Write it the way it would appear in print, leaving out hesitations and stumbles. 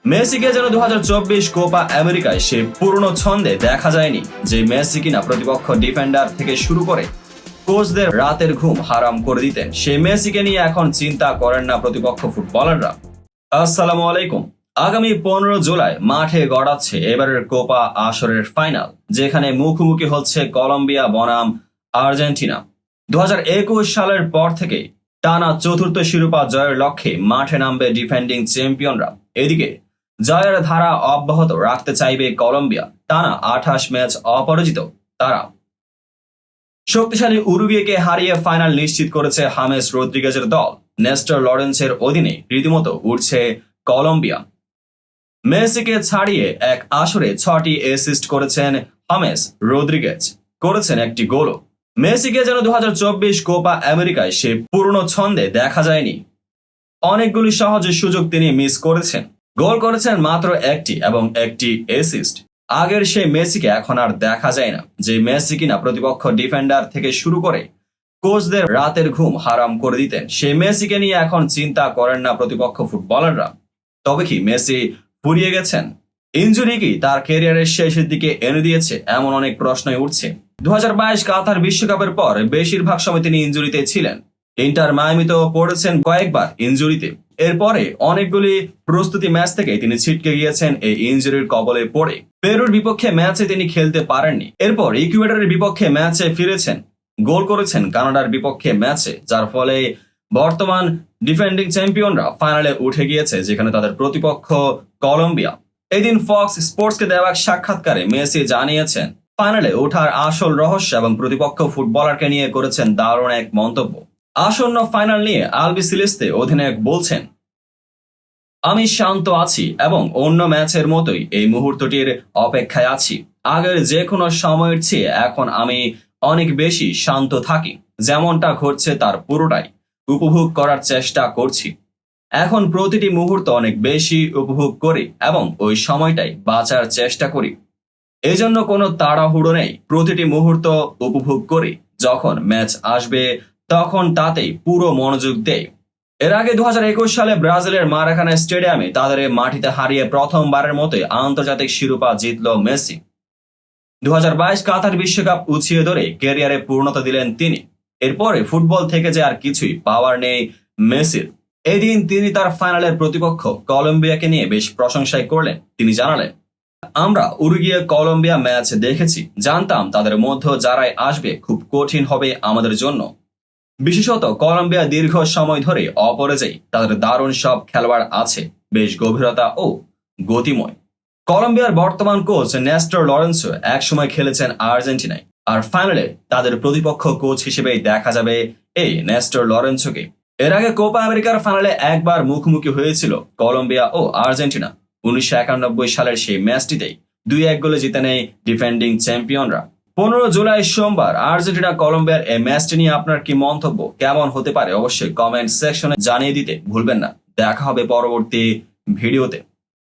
মেসিকে যেন 2024 কোপা আমেরিকায় সে পুরনো ছন্দে দেখা যায়নি, যে মেসি কিনা প্রতিপক্ষ ডিফেন্ডার থেকে শুরু করে কোচদের রাতের ঘুম হারাম করে দিতেন। সেই মেসিকে নিয়ে এখন চিন্তা করেন না প্রতিপক্ষ ফুটবলাররা। আসসালামু আলাইকুম। আগামী 15 জুলাই মাঠে গড়াচ্ছে এবারের কোপা আসরের ফাইনাল, যেখানে মুখোমুখি হচ্ছে কলম্বিয়া বনাম আর্জেন্টিনা। 2021 সালের পর থেকে টানা চতুর্থ শিরোপা জয়ের লক্ষ্যে মাঠে নামবে ডিফেন্ডিং চ্যাম্পিয়নরা। এদিকে জয়ের ধারা অব্যাহত রাখতে চাইবে কলম্বিয়া। টানা 28 ম্যাচ অপরাজিত তারা। শক্তিশালী উরুগুয়েকে হারিয়ে ফাইনাল নিশ্চিত করেছে হামেস রদ্রিগেজের দল। নেস্টর লরেন্সের অধীনে রীতিমতো উঠছে কলম্বিয়া। মেসিকে ছাড়িয়ে এক আসরে 6টি অ্যাসিস্ট করেছেন হামেস রদ্রিগেজ, করেছেন একটি গোলও। মেসিকে যেন 2024 কোপা আমেরিকায় সে পুরনো ছন্দে দেখা যায়নি। অনেকগুলি সহজ সুযোগ তিনি মিস করেছেন, গোল করেছেন মাত্র একটি এবং একটি অ্যাসিস্ট। আগের সেই মেসিকে এখন আর দেখা যায় না, যে মেসি কিনা প্রতিপক্ষ ডিফেন্ডার থেকে শুরু করে কোচদের রাতের ঘুম হারাম করে দিতেন। সেই মেসিকে নিয়ে এখন চিন্তা করেন না প্রতিপক্ষ ফুটবলাররা। তবে কি মেসি ফুরিয়ে গেছেন? ইনজুরি কি তার ক্যারিয়ারের শেষের দিকে এনে দিয়েছে? এমন অনেক প্রশ্নই উঠছে। 2022 কাতার বিশ্বকাপের পর বেশিরভাগ সময় তিনি ইনজুরিতে ছিলেন। ইন্টার মায়ামিতেও পড়েছেন কয়েকবার ইনজুরিতে। এরপরে অনেকগুলি প্রস্তুতি ম্যাচ থেকে তিনি ছিটকে গিয়েছেন এই ইনজুরির কবলে পড়ে। পেরুর বিপক্ষে ম্যাচে তিনি খেলতে পারেননি। এরপর ইকুয়েডরের বিপক্ষে ম্যাচে ফিরেছেন, গোল করেছেন কানাডার বিপক্ষে ম্যাচে, যার ফলে বর্তমান ডিফেন্ডিং চ্যাম্পিয়নরা ফাইনালে উঠে গিয়েছে, যেখানে তাদের প্রতিপক্ষ কলম্বিয়া। এদিন ফক্স স্পোর্টসকে দেওয়া এক সাক্ষাৎকারে মেসি জানিয়েছেন ফাইনালে ওঠার আসল রহস্য এবং প্রতিপক্ষ ফুটবলারকে নিয়ে করেছেন দারুণ এক মন্তব্য। আসন্ন ফাইনাল নিয়ে আলবি সিলেস্তে অধিনায়ক বলছেন, আমি শান্ত আছি এবং অন্য ম্যাচের মতোই এই মুহূর্তটির অপেক্ষায় আছি। আগের যে কোনো সময়ের চেয়ে এখন আমি অনেক বেশি শান্ত থাকি। যেমনটা ঘটছে তার পুরোটাই উপভোগ করার চেষ্টা করছি। এখন প্রতিটি মুহূর্ত অনেক বেশি উপভোগ করি এবং ওই সময়টাই বাঁচার চেষ্টা করি। এজন্য কোনো তাড়াহুড়ো নেই, প্রতিটি মুহূর্ত উপভোগ করি। যখন ম্যাচ আসবে তখন তাতেই পুরো মনোযোগ দেয়। এর আগে 2021 সালে ব্রাজিলের মারাকানা স্টেডিয়ামে তাদের মাটিতে হারিয়ে প্রথমবারের মতোই আন্তর্জাতিক শিরোপা জিতল মেসি। 2022 কাতার বিশ্বকাপ উছিয়ে ধরে ক্যারিয়ারে পূর্ণতা দিলেন তিনি। এরপরে ফুটবল থেকে যে আর কিছুই পাওয়ার নেই মেসির। এদিন তিনি তার ফাইনালের প্রতিপক্ষ কলম্বিয়াকে নিয়ে বেশ প্রশংসাই করলেন। তিনি জানালেন, আমরা উরুগুয়ে কলম্বিয়া ম্যাচ দেখেছি, জানতাম তাদের মধ্যে যারাই আসবে খুব কঠিন হবে আমাদের জন্য। বিশেষত কলম্বিয়া দীর্ঘ সময় ধরে অপরাজেয়, তাদের দারুণ সব খেলোয়াড় আছে, বেশ গভীরতা ও গতিময়। কলম্বিয়ার বর্তমান কোচ নেস্টর লরেন্সো একসময় খেলেছেন আর্জেন্টিনায়, আর ফাইনালে তাদের প্রতিপক্ষ কোচ হিসেবেই দেখা যাবে এই নেস্টর লরেন্সোকে। এর আগে কোপা আমেরিকার ফাইনালে একবার মুখোমুখি হয়েছিল কলম্বিয়া ও আর্জেন্টিনা। 1991 সালের সেই ম্যাচটিতেই 2-1 গোলে জিতে নেয় ডিফেন্ডিং চ্যাম্পিয়নরা। 15 জুলাই সোমবার আর্জেন্টিনা কলম্বিয়ার এই ম্যাচটি নিয়ে আপনার কি মন্তব্য, কেমন হতে পারে অবশ্যই কমেন্ট সেকশনে জানিয়ে দিতে ভুলবেন না। দেখা হবে পরবর্তী ভিডিওতে।